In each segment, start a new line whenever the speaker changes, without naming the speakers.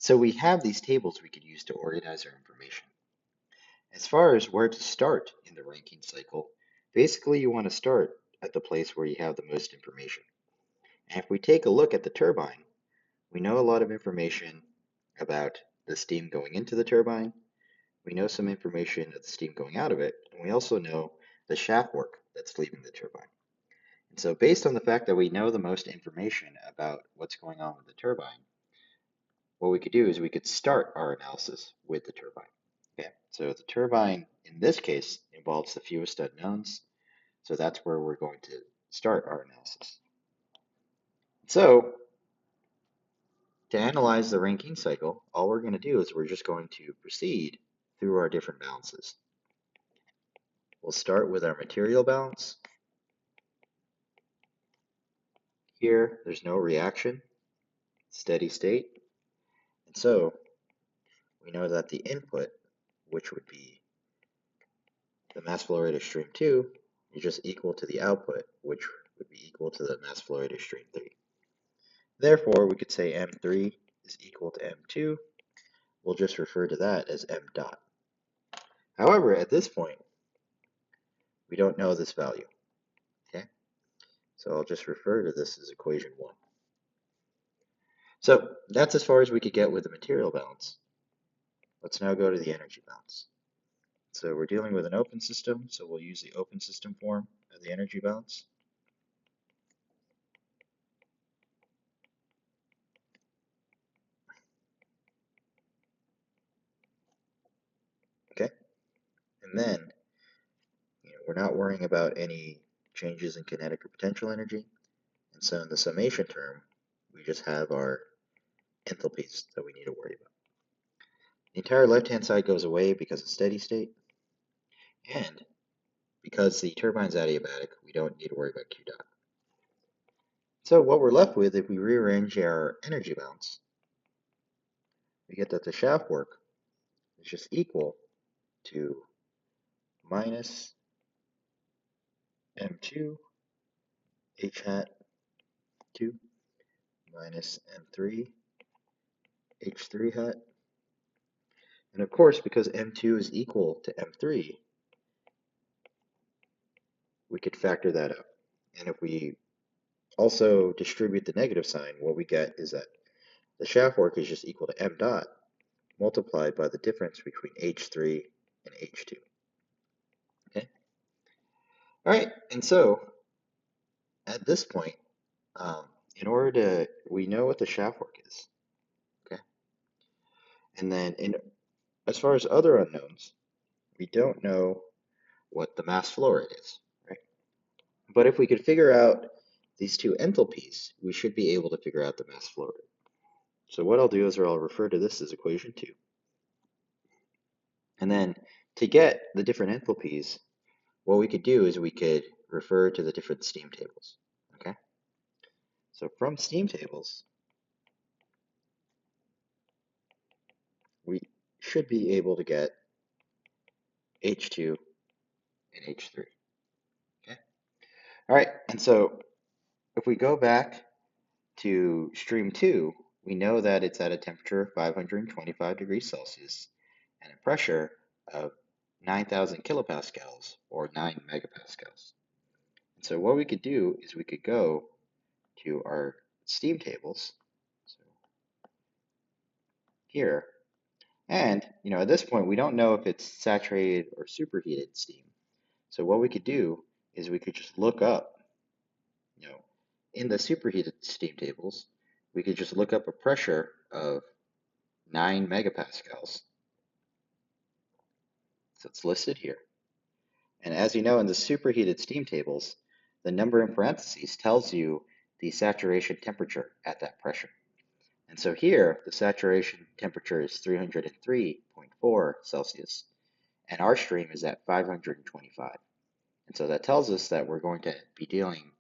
So we have these tables we could use to organize our information. As far as where to start in the ranking cycle, basically you want to start at the place where you have the most information. And if we take a look at the turbine, we know a lot of information about the steam going into the turbine. We know some information of the steam going out of it, and we also know the shaft work that's leaving the turbine. And so based on the fact that we know the most information about what's going on with the turbine, what we could do is we could start our analysis with the turbine. Okay, so the turbine in this case involves the fewest unknowns, so that's where we're going to start our analysis. So to analyze the Rankine cycle, all we're going to do is we're just going to proceed through our different balances. We'll start with our material balance. Here, there's no reaction, steady state. And so we know that the input, which would be the mass flow rate of stream 2, is just equal to the output, which would be equal to the mass flow rate of stream 3. Therefore, we could say M3 is equal to M2. We'll just refer to that as M dot. However, at this point, we don't know this value. Okay, so I'll just refer to this as equation 1. So that's as far as we could get with the material balance. Let's now go to the energy balance. So we're dealing with an open system, so we'll use the open system form of the energy balance. Okay, and then we're not worrying about any changes in kinetic or potential energy. And so in the summation term, we just have our enthalpies that we need to worry about. The entire left-hand side goes away because of steady state. And because the turbine's adiabatic, we don't need to worry about Q dot. So what we're left with, if we rearrange our energy balance, we get that the shaft work is just equal to minus M2 H hat 2 minus M3 H3 hat. And of course, because M2 is equal to M3, we could factor that out. And if we also distribute the negative sign, what we get is that the shaft work is just equal to M dot multiplied by the difference between H3 and H2. Okay. All right. And so at this point, in order to, we know what the shaft work is. Okay. And then as far as other unknowns, we don't know what the mass flow rate is, right? But if we could figure out these two enthalpies, we should be able to figure out the mass flow rate. So what I'll do is I'll refer to this as equation 2. And then to get the different enthalpies, what we could do is we could refer to the different steam tables. Okay. So from steam tables, we should be able to get H2 and H3. Okay. All right. And so if we go back to stream 2, we know that it's at a temperature of 525 degrees Celsius and a pressure of 9,000 kilopascals or 9 megapascals. And so what we could do is we could go to our steam tables, so here, and at this point we don't know if it's saturated or superheated steam. So what we could do is we could just look up, in the superheated steam tables, we could just look up a pressure of 9 megapascals. So it's listed here. And as you know, in the superheated steam tables, the number in parentheses tells you the saturation temperature at that pressure. And so here, the saturation temperature is 303.4 Celsius, and our stream is at 525. And so that tells us that we're going to be dealing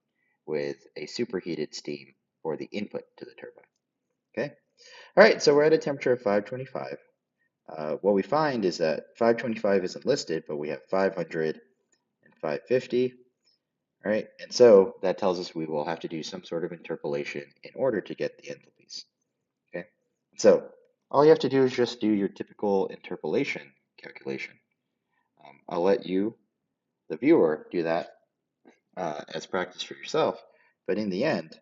with a superheated steam for the input to the turbine. Okay? All right, so we're at a temperature of 525. What we find is that 525 isn't listed, but we have 500 and 550. All right, and so that tells us we will have to do some sort of interpolation in order to get the enthalpies. Okay, so all you have to do is just do your typical interpolation calculation. I'll let you, the viewer, do that as practice for yourself, but in the end,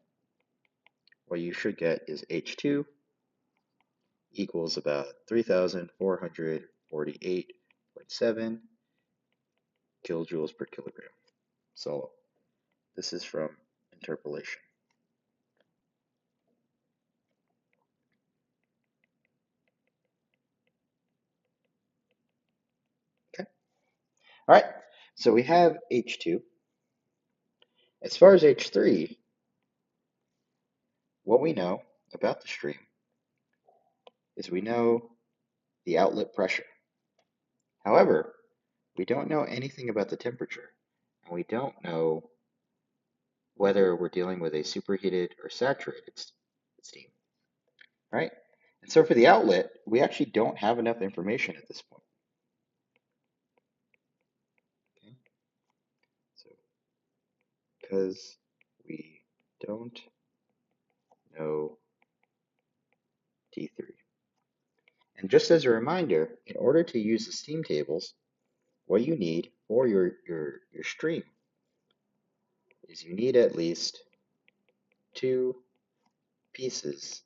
what you should get is H2 equals about 3,448.7 kilojoules per kilogram. So this is from interpolation. Okay. All right. So we have H2. As far as H3, what we know about the stream is we know the outlet pressure. However, we don't know anything about the temperature, and we don't know whether we're dealing with a superheated or saturated steam, right? And so for the outlet, we actually don't have enough information at this point. Okay? So because we don't know T3. And just as a reminder, in order to use the steam tables, what you need for your stream is you need at least 2 pieces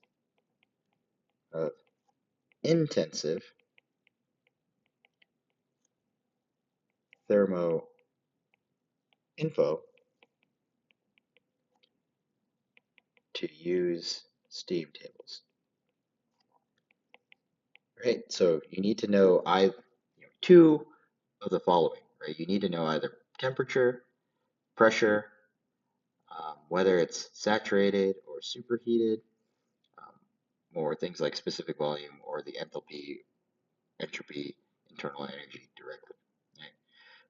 of intensive thermo info to use steam tables. Right? So you need to know two of the following, right? You need to know either temperature, pressure, whether it's saturated or superheated, or things like specific volume or the enthalpy, entropy, internal energy directly. Right?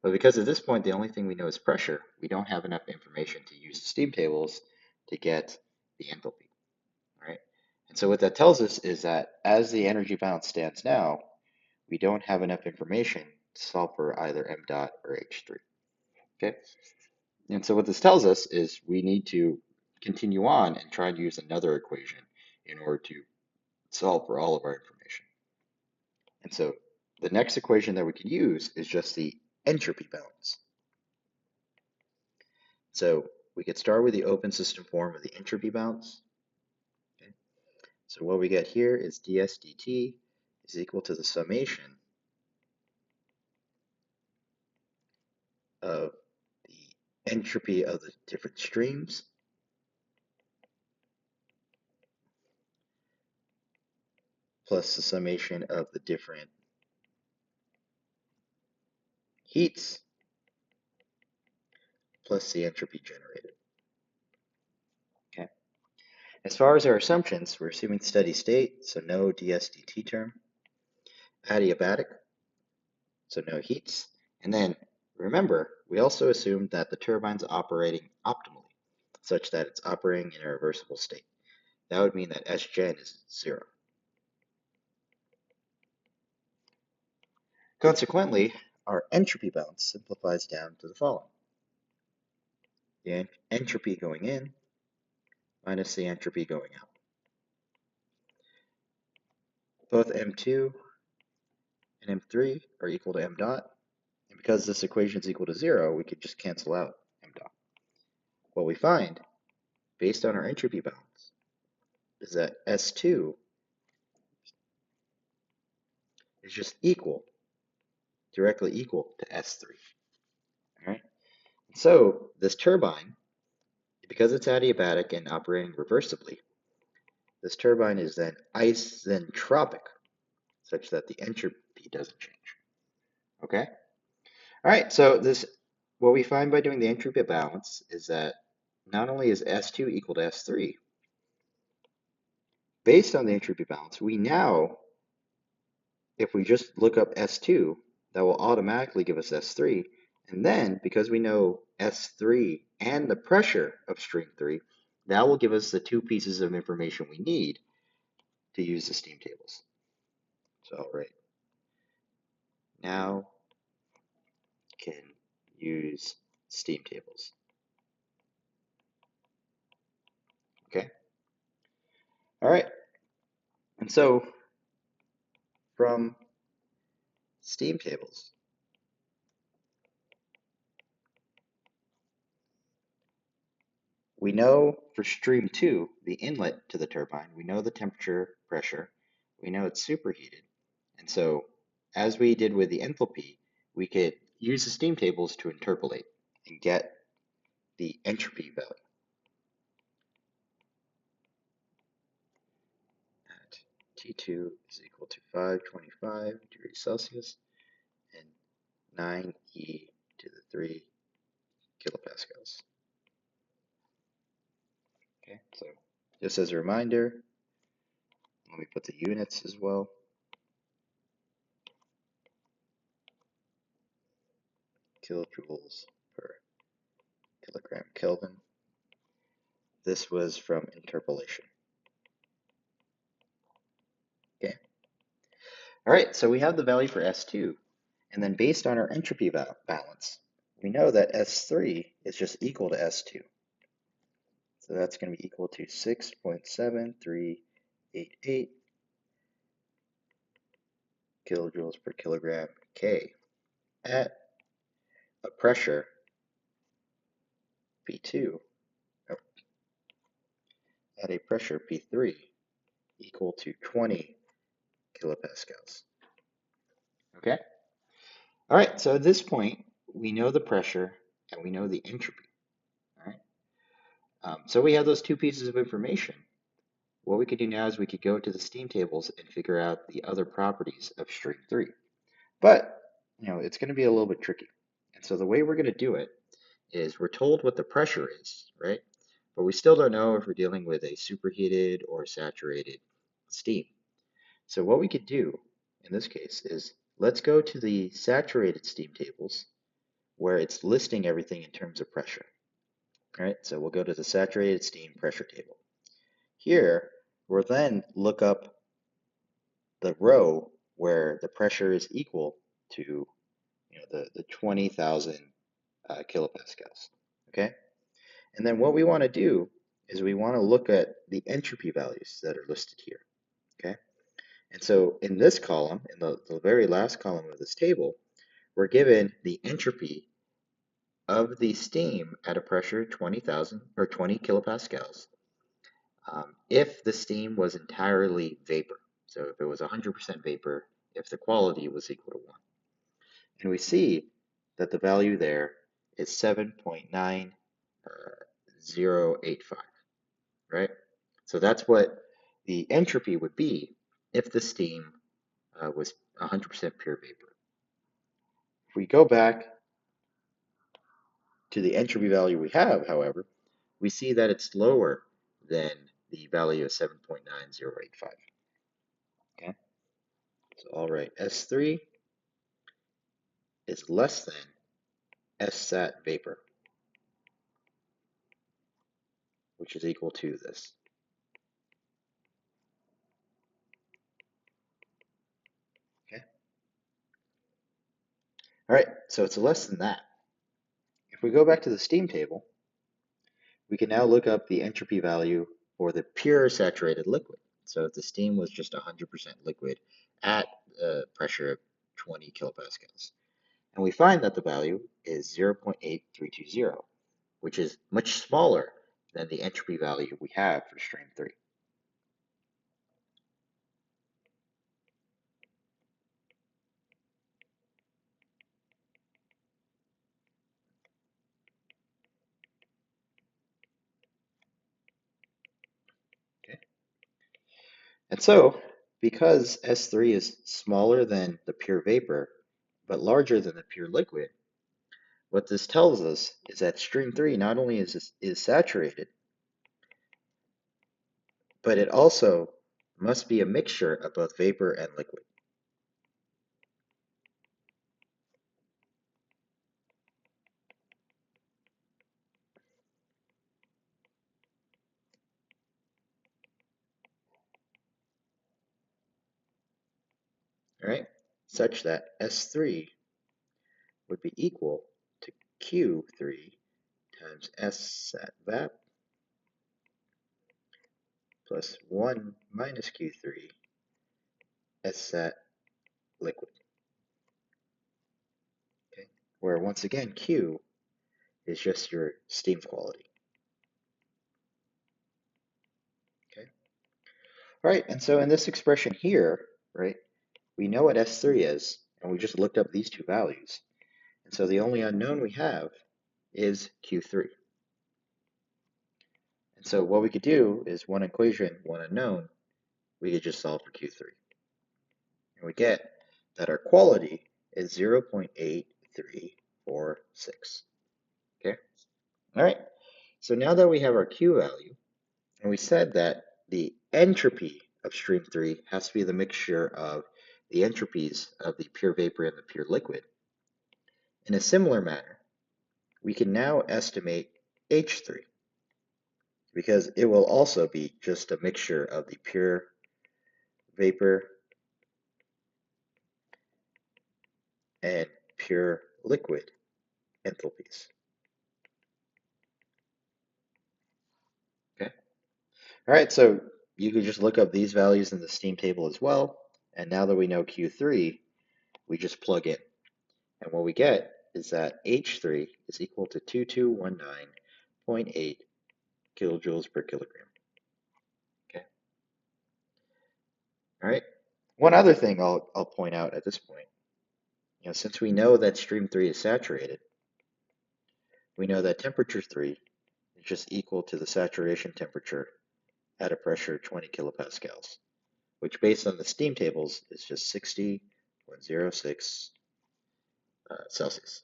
But because at this point the only thing we know is pressure, we don't have enough information to use the steam tables to get the enthalpy. Right? And so what that tells us is that as the energy balance stands now, we don't have enough information to solve for either m dot or H3. Okay? And so what this tells us is we need to continue on and try to use another equation in order to solve for all of our information. And so the next equation that we can use is just the entropy balance. So we could start with the open system form of the entropy balance. Okay? So what we get here is ds dt is equal to the summation of the entropy of the different streams plus the summation of the different heats plus the entropy generated. Okay. As far as our assumptions, we're assuming steady state, so no ds dt term, adiabatic, so no heats, and then remember, we also assumed that the turbine's operating optimally, such that it's operating in a reversible state. That would mean that Sgen is 0. Consequently, our entropy balance simplifies down to the following. The entropy going in minus the entropy going out. Both M2 and M3 are equal to m dot, and because this equation is equal to 0, we could just cancel out m dot. What we find, based on our entropy balance, is that S2 is just directly equal to S3. All right. So this turbine, because it's adiabatic and operating reversibly, this turbine is then isentropic, such that the entropy doesn't change. Okay. All right. So what we find by doing the entropy balance is that not only is S2 equal to S3, based on the entropy balance, we now, if we just look up S2, that will automatically give us S3. And then, because we know S3 and the pressure of string 3, that will give us the 2 pieces of information we need to use the steam tables. So I'll write, now can use steam tables. Okay? All right. And so from steam tables. We know for stream 2, the inlet to the turbine, we know the temperature, pressure, we know it's superheated. And so, as we did with the enthalpy, we could use the steam tables to interpolate and get the entropy value at T2 is equal to 525 degrees Celsius and 9e to the 3 kilopascals. Okay, so just as a reminder, let me put the units as well. Kilojoules per kilogram Kelvin. This was from interpolation. Okay. All right, so we have the value for S2, and then based on our entropy balance, we know that S3 is just equal to S2. So that's going to be equal to 6.7388 kilojoules per kilogram K at a pressure P2, oh, at a pressure P3 equal to 20 kilopascals. Okay? All right, so at this point, we know the pressure and we know the entropy. All right? So we have those two pieces of information. What we could do now is we could go to the steam tables and figure out the other properties of stream 3. But, it's going to be a little bit tricky. And so the way we're going to do it is we're told what the pressure is, right? But we still don't know if we're dealing with a superheated or saturated steam. So what we could do in this case is let's go to the saturated steam tables where it's listing everything in terms of pressure. All right, so we'll go to the saturated steam pressure table. Here, we'll then look up the row where the pressure is equal to the 20,000 kilopascals. Okay, and then what we want to do is we want to look at the entropy values that are listed here. Okay, and so in this column, in the very last column of this table, we're given the entropy of the steam at a pressure 20,000 or 20 kilopascals if the steam was entirely vapor. So if it was 100% vapor, if the quality was equal to 1. And we see that the value there is 7.9085, right? So that's what the entropy would be if the steam was 100% pure vapor. If we go back to the entropy value we have, however, we see that it's lower than the value of 7.9085. Okay, so all right, S3 is less than S sat vapor, which is equal to this. Okay, all right, so it's less than that. If we go back to the steam table, we can now look up the entropy value for the pure saturated liquid. So if the steam was just 100% liquid at a pressure of 20 kilopascals. And we find that the value is 0.8320, which is much smaller than the entropy value we have for stream 3. Okay. And so, because S3 is smaller than the pure vapor, but larger than the pure liquid, what this tells us is that stream 3 not only is saturated, but it also must be a mixture of both vapor and liquid. All right, such that S3 would be equal to Q3 times S sat vap plus 1 minus Q3 S sat liquid. Okay? Where once again, Q is just your steam quality. Okay? All right, and so in this expression here, right, we know what S3 is, and we just looked up these two values. And so the only unknown we have is Q3. And so what we could do is one equation, one unknown, we could just solve for Q3. And we get that our quality is 0.8346. Okay? All right. So now that we have our Q value, and we said that the entropy of stream 3 has to be the mixture of the entropies of the pure vapor and the pure liquid. In a similar manner, we can now estimate H3 because it will also be just a mixture of the pure vapor and pure liquid enthalpies. Okay. All right, so you could just look up these values in the steam table as well. And now that we know Q3, we just plug in. And what we get is that H3 is equal to 2219.8 kilojoules per kilogram. Okay. All right. One other thing I'll point out at this point, since we know that stream 3 is saturated, we know that temperature 3 is just equal to the saturation temperature at a pressure of 20 kilopascals, which based on the steam tables is just 60.06 Celsius.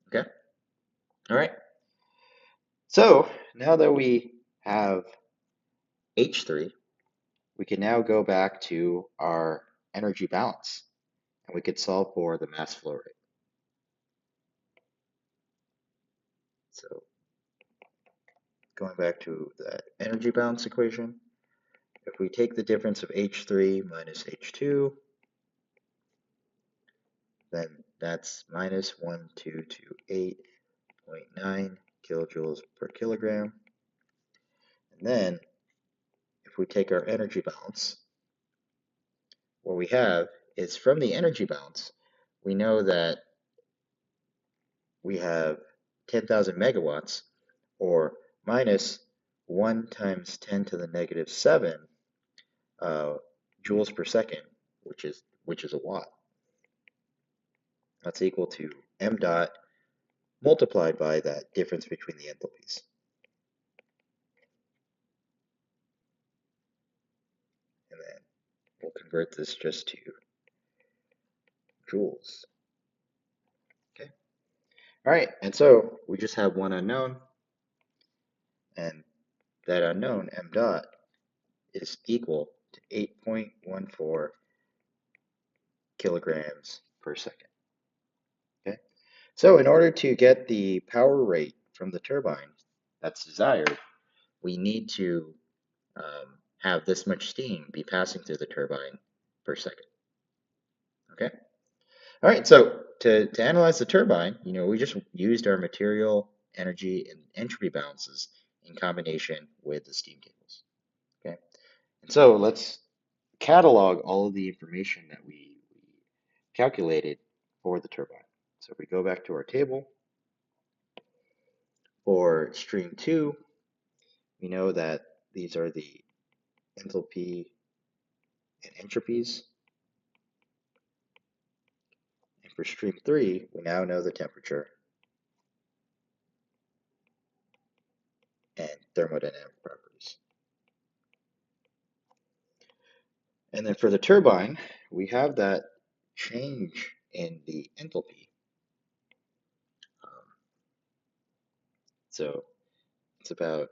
Okay? All right. So now that we have H3, we can now go back to our energy balance and we could solve for the mass flow rate. So going back to that energy balance equation, if we take the difference of H3 minus H2, then that's minus 1228.9 kilojoules per kilogram. And then if we take our energy balance, what we have is from the energy balance, we know that we have 10,000 megawatts, or minus 1 times 10 to the negative 7 joules per second, which is a watt. That's equal to m dot multiplied by that difference between the enthalpies. And then we'll convert this just to joules. Okay. All right, and so we just have one unknown, and that unknown, m dot, is equal to 8.14 kilograms per second. Okay. So in order to get the power rate from the turbine that's desired, we need to have this much steam be passing through the turbine per second. Okay. All right. So to analyze the turbine, we just used our material, energy, and entropy balances in combination with the steam tables. Okay. And so let's catalog all of the information that we calculated for the turbine. So if we go back to our table, for stream 2, we know that these are the enthalpy and entropies. And for stream 3, we now know the temperature and thermodynamic properties. And then for the turbine, we have that change in the enthalpy. So it's about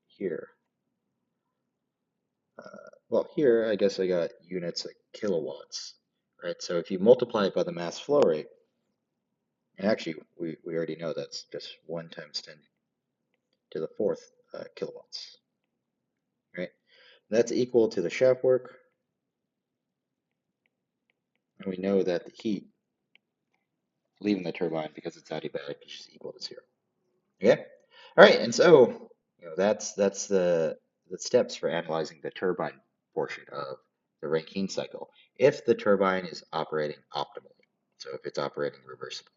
here. Well, here I guess I got units like kilowatts, right? So if you multiply it by the mass flow rate, and actually we already know that's just 1 times 10 to the 4th kilowatts, right? That's equal to the shaft work, and we know that the heat leaving the turbine, because it's adiabatic, is just equal to 0. Okay? All right, and so that's the steps for analyzing the turbine portion of Rankine cycle if the turbine is operating optimally. So if it's operating reversibly.